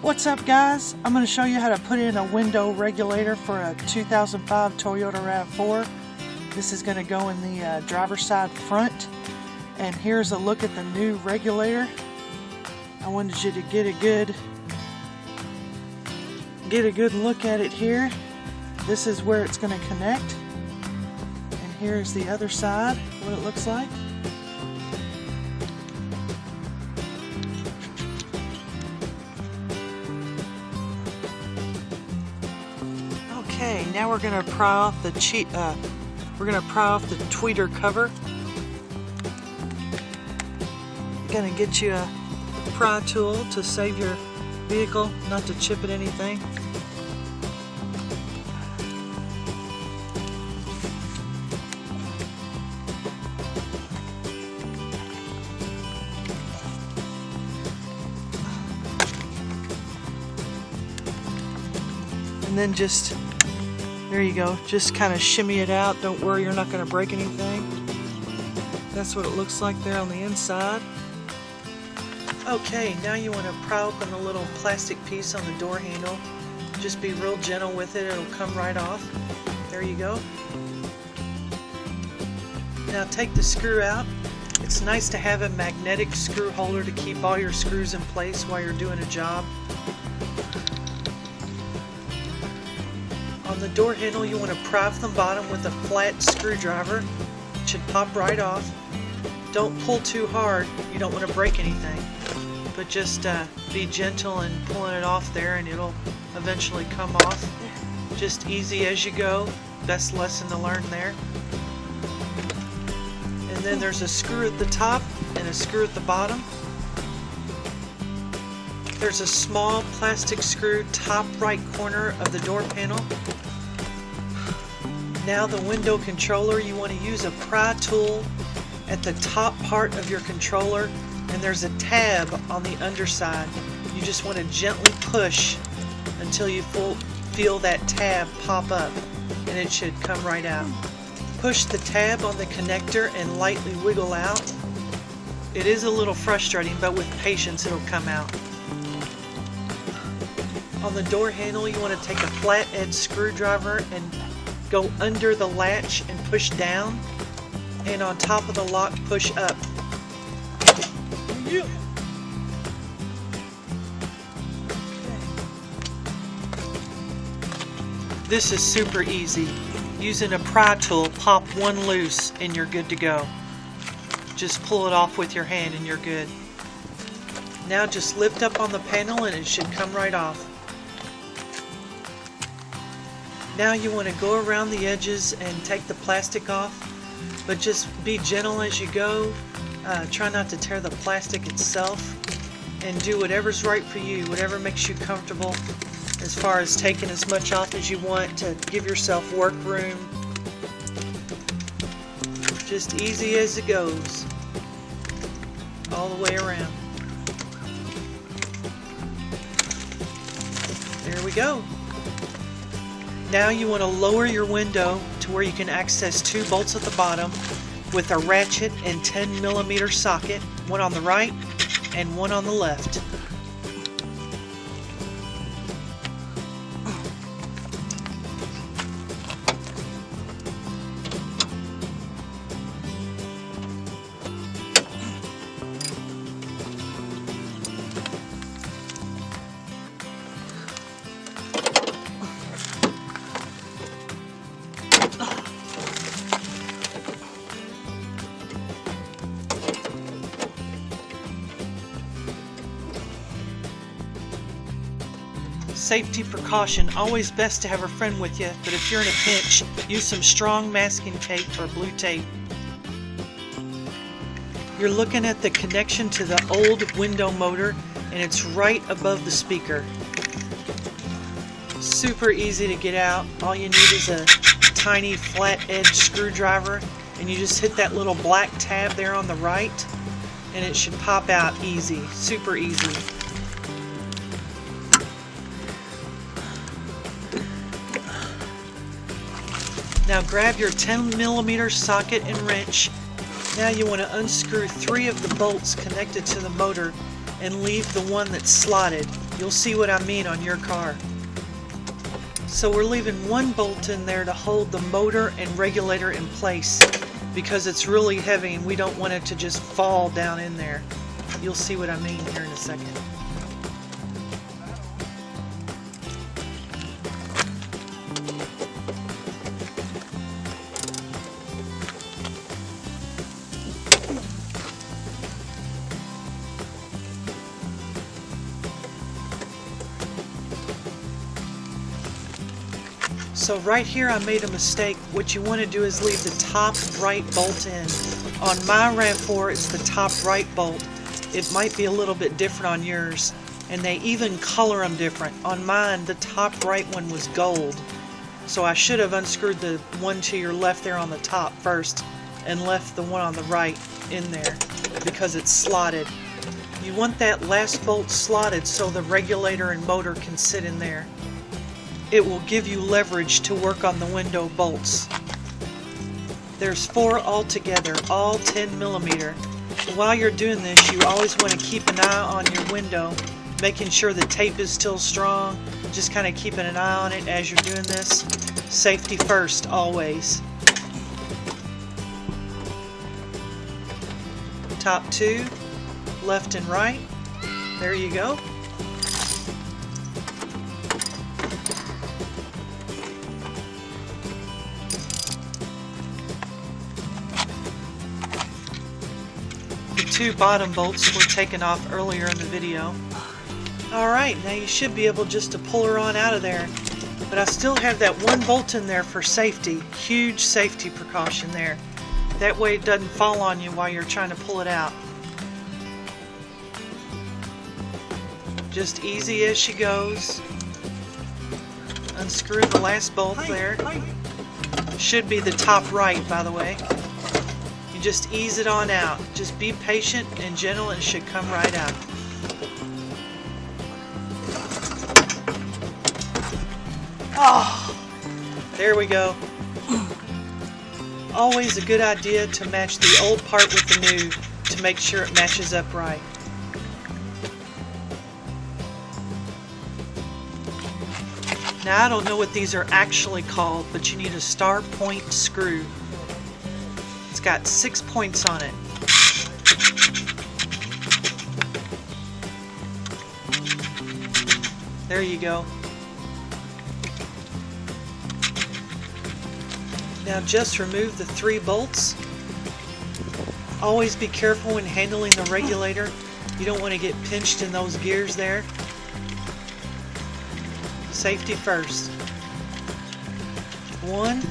What's up, guys? I'm going to show you how to put in a window regulator for a 2005 Toyota Rav4. This is going to go in the driver's side front, and here's a look at the new regulator. I wanted you to get a good look at it here. This is where it's going to connect, and here's the other side, what it looks like. Okay, now we're gonna pry off the tweeter cover. Gonna get you a pry tool to save your vehicle, not to chip at anything. And then just, there you go, just kind of shimmy it out. Don't worry, you're not going to break anything. That's what it looks like there on the inside. Okay, now you want to pry open the little plastic piece on the door handle. Just be real gentle with it, it'll come right off. There you go. Now take the screw out. It's nice to have a magnetic screw holder to keep all your screws in place while you're doing a job. On the door handle, you want to pry from the bottom with a flat screwdriver. It should pop right off. Don't pull too hard, you don't want to break anything. But just be gentle in pulling it off there, and it'll eventually come off. Just easy as you go. Best lesson to learn there. And then there's a screw at the top and a screw at the bottom. There's a small plastic screw top right corner of the door panel. Now the window controller, you want to use a pry tool at the top part of your controller, and there's a tab on the underside. You just want to gently push until you feel that tab pop up, and it should come right out. Push the tab on the connector and lightly wiggle out. It is a little frustrating, but with patience it'll come out. On the door handle, you want to take a flat edge screwdriver and go under the latch and push down, and on top of the lock push up. Yeah. This is super easy. Using a pry tool, pop one loose and you're good to go. Just pull it off with your hand and you're good. Now just lift up on the panel and it should come right off. Now you want to go around the edges and take the plastic off, but just be gentle as you go. Try not to tear the plastic itself, and do whatever's right for you, whatever makes you comfortable as far as taking as much off as you want to give yourself work room. Just easy as it goes, all the way around. There we go. Now you want to lower your window to where you can access two bolts at the bottom with a ratchet and 10mm socket, one on the right and one on the left. Safety precaution, always best to have a friend with you, but if you're in a pinch, use some strong masking tape or blue tape. You're looking at the connection to the old window motor, and it's right above the speaker. Super easy to get out. All you need is a tiny flat edge screwdriver, and you just hit that little black tab there on the right, and it should pop out easy, super easy. Now grab your 10mm socket and wrench. Now you want to unscrew 3 of the bolts connected to the motor and leave the one that's slotted. You'll see what I mean on your car. So we're leaving one bolt in there to hold the motor and regulator in place because it's really heavy and we don't want it to just fall down in there. You'll see what I mean here in a second. So right here I made a mistake. What you want to do is leave the top right bolt in. On my Rav4 it's the top right bolt. It might be a little bit different on yours, and they even color them different. On mine the top right one was gold, so I should have unscrewed the one to your left there on the top first and left the one on the right in there because it's slotted. You want that last bolt slotted so the regulator and motor can sit in there. It will give you leverage to work on the window bolts. There's 4 altogether, all 10mm. While you're doing this, you always want to keep an eye on your window, making sure the tape is still strong, just kind of keeping an eye on it as you're doing this. Safety first, always. Top 2, left and right. There you go. The 2 bottom bolts were taken off earlier in the video. Alright, now you should be able just to pull her on out of there. But I still have that 1 bolt in there for safety. Huge safety precaution there. That way it doesn't fall on you while you're trying to pull it out. Just easy as she goes. Unscrew the last bolt there. Should be the top right, by the way. You just ease it on out. Just be patient and gentle and it should come right out. Oh, there we go. Always a good idea to match the old part with the new to make sure it matches up right. Now I don't know what these are actually called, but you need a star point screw. It's got 6 points on it. There you go. Now just remove the 3 bolts. Always be careful when handling the regulator. You don't want to get pinched in those gears there. Safety first. 1.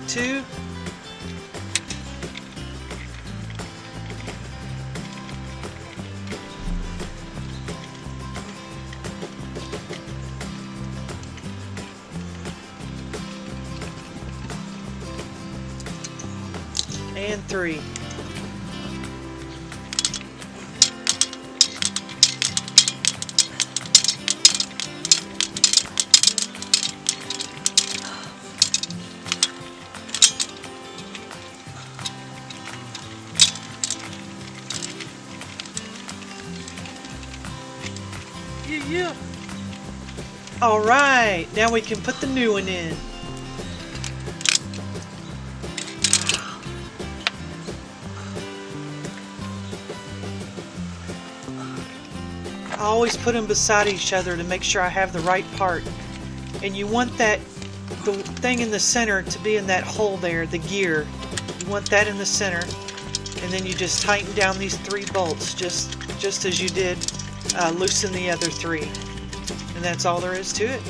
2. 3. Yeah. All right, now we can put the new one in. I always put them beside each other to make sure I have the right part. And you want the thing in the center to be in that hole there, the gear. You want that in the center. And then you just tighten down these 3 bolts, just as you did loosen the other 3. And that's all there is to it.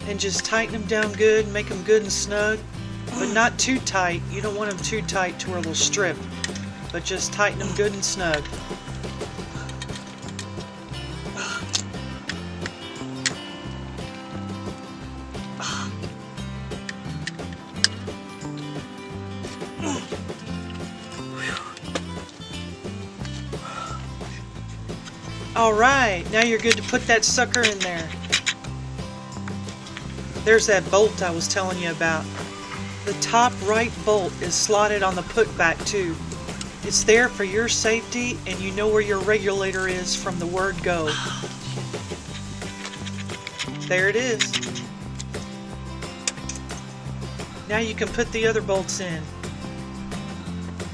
And just tighten them down good, make them good and snug, but not too tight. You don't want them too tight to where they'll strip, but just tighten them good and snug. Alright, now you're good to put that sucker in there. There's that bolt I was telling you about. The top right bolt is slotted on the putback too. It's there for your safety, and you know where your regulator is from the word go. There it is. Now you can put the other bolts in.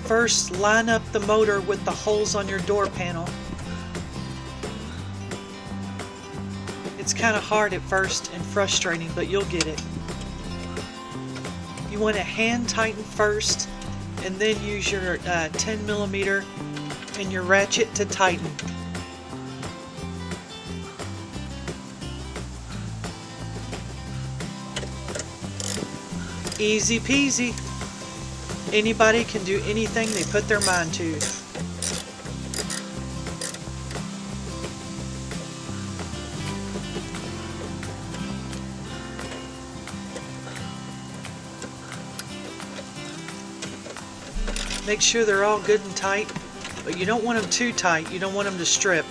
First, line up the motor with the holes on your door panel. It's kind of hard at first and frustrating, but you'll get it. You want to hand tighten first, and then use your 10mm and your ratchet to tighten. Easy peasy. Anybody can do anything they put their mind to. Make sure they're all good and tight, but you don't want them too tight. You don't want them to strip.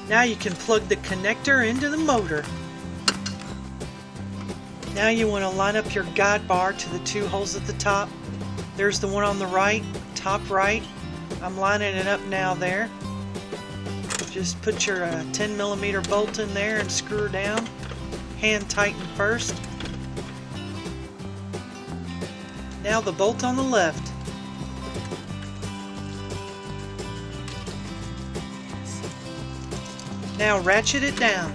Now you can plug the connector into the motor. Now you want to line up your guide bar to the two holes at the top. There's the one on the right, top right. I'm lining it up now there. Just put your 10mm bolt in there and screw her down. Hand tighten first. Now the bolt on the left. Now ratchet it down.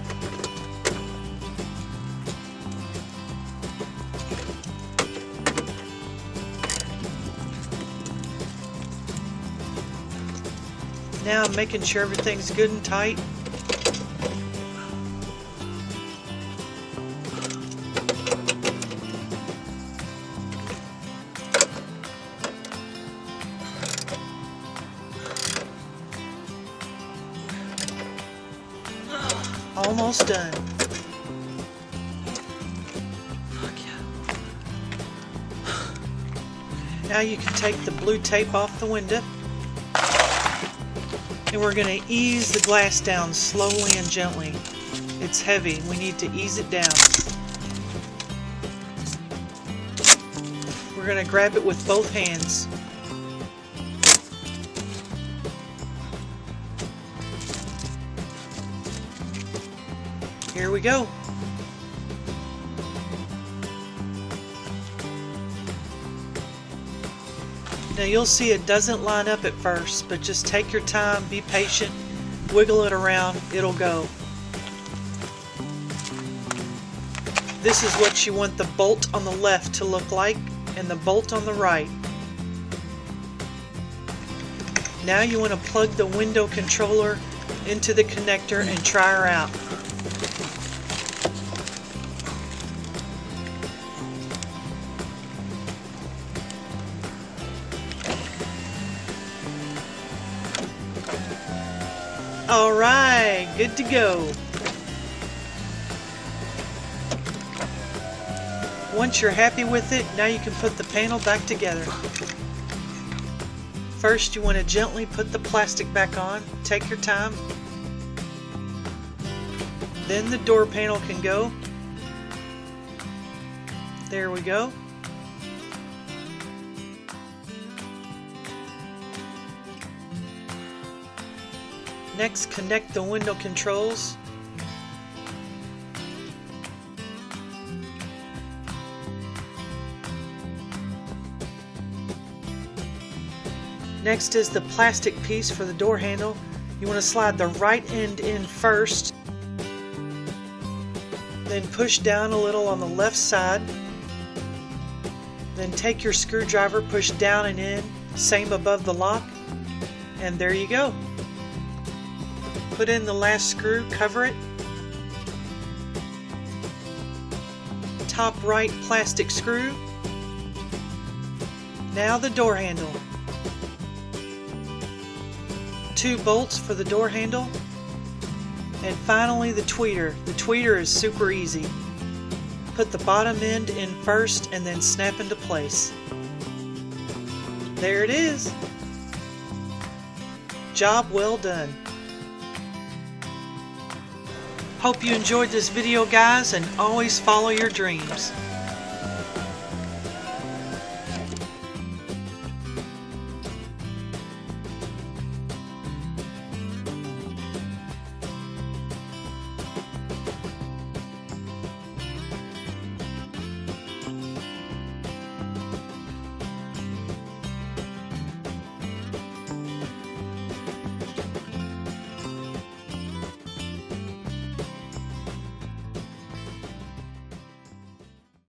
Now I'm making sure everything's good and tight. Almost done. Now you can take the blue tape off the window, and we're going to ease the glass down slowly and gently. It's heavy. We need to ease it down. We're going to grab it with both hands. Here we go. Now you'll see it doesn't line up at first, but just take your time, be patient, wiggle it around, it'll go. This is what you want the bolt on the left to look like, and the bolt on the right. Now you want to plug the window controller into the connector and try her out. Alright, good to go. Once you're happy with it, now you can put the panel back together. First, you want to gently put the plastic back on. Take your time. Then the door panel can go. There we go. Next, connect the window controls. Next is the plastic piece for the door handle. You want to slide the right end in first, then push down a little on the left side, then take your screwdriver, push down and in, same above the lock, and there you go. Put in the last screw, cover it. Top right plastic screw. Now the door handle. 2 bolts for the door handle. And finally the tweeter. The tweeter is super easy. Put the bottom end in first and then snap into place. There it is. Job well done. Hope you enjoyed this video, guys, and always follow your dreams.